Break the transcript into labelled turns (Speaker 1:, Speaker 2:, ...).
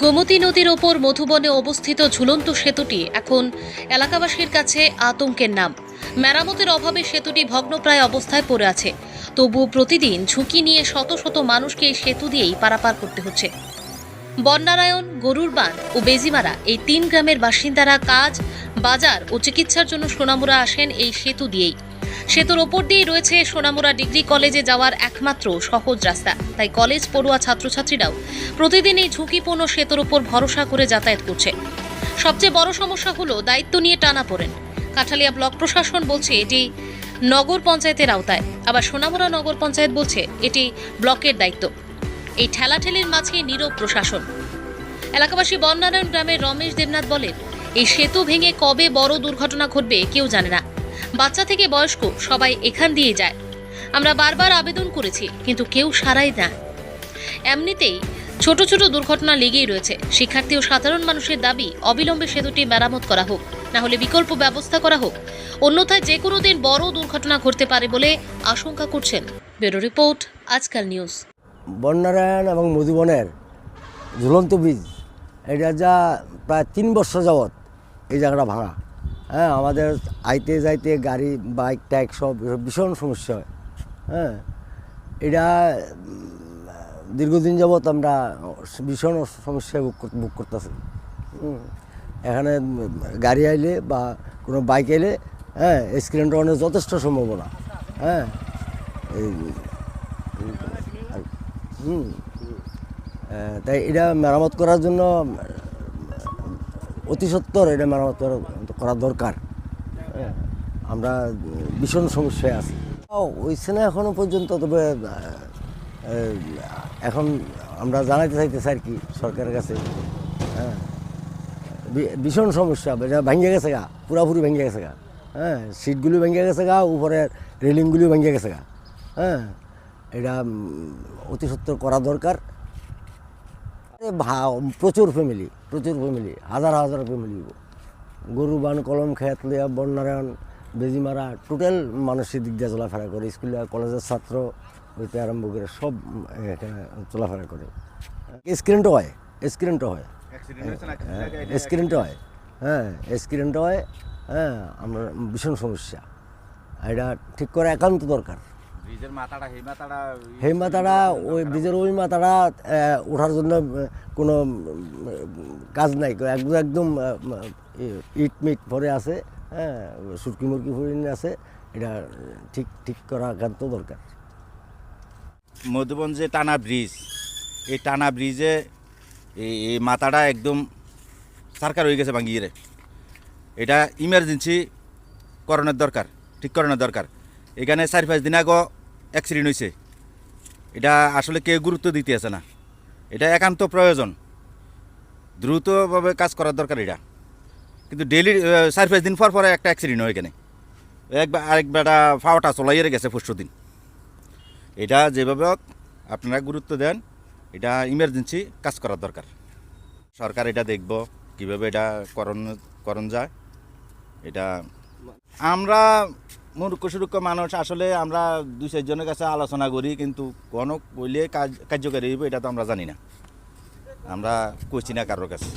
Speaker 1: গোমতী নদীর ওপর মধুবনে অবস্থিত ঝুলন্ত সেতুটি এখন এলাকাবাসীর কাছে আতঙ্কের নাম। মেরামতের অভাবে সেতুটি ভগ্নপ্রায় অবস্থায় পড়ে আছে। তবুও প্রতিদিন ঝুঁকি নিয়ে শত শত মানুষকে এই সেতু দিয়েই পারাপার করতে হচ্ছে। বননারায়ণ, গরুরবান ও বেজিমারা এই 3 গ্রামের বাসিন্দারা কাজ, বাজার ও চিকিৎসার জন্য সোনামুড়া আসেন এই সেতু দিয়েই। সেতুর ওপর দিয়েই রয়েছে সোনামুড়া ডিগ্রি কলেজে যাওয়ার একমাত্র সহজ রাস্তা। তাই কলেজ পড়ুয়া ছাত্রছাত্রীরাও প্রতিদিন এই ঝুঁকিপূর্ণ সেতুর ওপর ভরসা করে যাতায়াত করছে। সবচেয়ে বড় সমস্যা হলো দায়িত্ব নিয়ে টানাপোড়েন। কাঠালিয়া ব্লক প্রশাসন বলছে এটি নগর পঞ্চায়েতের আওতায়, আবার সোনামুড়া নগর পঞ্চায়েত বলছে এটি ব্লকের দায়িত্ব। এই ঠেলাঠেলির মাঝে নীরব প্রশাসন। এলাকাবাসী বননারায়ণ গ্রামের রমেশ দেবনাথ বলেন, এই সেতু ভেঙে কবে বড় দুর্ঘটনা ঘটবে কেউ জানে না। বাচ্চা থেকে বয়স্ক সবাই এখান দিয়ে যায়। আমরা বারবার আবেদন করেছি, কিন্তু কেউ সাড়াই না। এমনিতেই ছোট ছোট দুর্ঘটনা লেগেই রয়েছে। শিক্ষার্থী ও সাধারণ মানুষের দাবি অবিলম্বে সেতুটি মেরামত করা হোক, না হলে বিকল্প ব্যবস্থা করা হোক। অন্যথায় যে কোনো দিন বড় দুর্ঘটনা ঘটতে পারে বলে আশঙ্কা করছেন। ব্যুরো রিপোর্ট, আজকাল নিউজ।
Speaker 2: বননারায়ণ এবং মধুবনের ঝুলন্ত ব্রিজ, এটা যা প্রায় 3 বছর যাবৎ এই জায়গাটা ভাঙা। হ্যাঁ, আমাদের আইতে যাইতে গাড়ি, বাইক, ট্যাক সব ভীষণ সমস্যা হয়। হ্যাঁ, এটা দীর্ঘদিন যাবৎ আমরা ভীষণ সমস্যায় ভোগ করতেছি। এখানে গাড়ি আইলে বা কোনো বাইক এলে অ্যাক্সিডেন্ট হওয়ার যথেষ্ট সম্ভাবনা। হ্যাঁ, তাই এটা মেরামত করার জন্য অতি সত্বর এটা মেরামত করা দরকার। আমরা ভীষণ সমস্যায় আছি। হইছে না এখনো পর্যন্ত, তবে এখন আমরা জানাইতে চাইতেছি আর কি সরকারের কাছে। হ্যাঁ, ভীষণ সমস্যা, এটা ভেঙে গেছে গা, পুরাপুরি ভেঙে গেছে গা। হ্যাঁ, সিটগুলি ভেঙে গেছে গা, উপরের রেলিংগুলিও ভেঙে গেছে গা। হ্যাঁ, এটা অতি সত্বর করা দরকার। প্রচুর ফ্যামিলি, হাজার হাজার ফ্যামিলি, গরুবান, কলম খেত লিয়া, বননারায়ণ, বেজিমারা, টোটাল মানুষের দিক দিয়ে চলাফেরা করে। স্কুল কলেজের ছাত্র হইতে আরম্ভ করে সব এখানে চলাফেরা করে। অ্যাক্সিডেন্টও হয়। হ্যাঁ, আমরা ভীষণ সমস্যা, এটা ঠিক করে একান্ত দরকার। সেই মাথাটা ওই ব্রিজের ওই মাথাটা ওঠার জন্য কোনো কাজ নাই, একদম ইট মিট ভরে আছে। হ্যাঁ, সুরকি মুরকি ভরে আছে, এটা ঠিক করা একান্ত দরকার।
Speaker 3: মধুবন যে টানা ব্রিজ, এই টানা ব্রিজে এই মাথাটা একদম সার্কার হয়ে গেছে ভাঙ্গিয়ে। এটা ইমার্জেন্সি করণের দরকার, ঠিক করানোর দরকার। এখানে 4-5 দিন আগে অ্যাক্সিডেন্ট হয়েছে। এটা আসলে কেউ গুরুত্ব দিতে আছে না। এটা একান্ত প্রয়োজন, দ্রুতভাবে কাজ করার দরকার এটা। কিন্তু ডেইলি 4-5 দিন পর একটা অ্যাক্সিডেন্ট হয় এখানে। আরেকবেটা ফাওয়াটা চলাইয়ে গেছে 5 দিন। এটা যেভাবে আপনারা গুরুত্ব দেন, এটা ইমার্জেন্সি কাজ করার দরকার। সরকার এটা দেখব কীভাবে এটা করণ যায়। এটা আমরা মূর্খ সুরক্ষ মানুষ, আসলে আমরা 2-4 জনের কাছে আলোচনা করি, কিন্তু কোনো বললে কার্যকারী হইব এটা তো আমরা জানি না। আমরা কইছি না কারোর কাছে।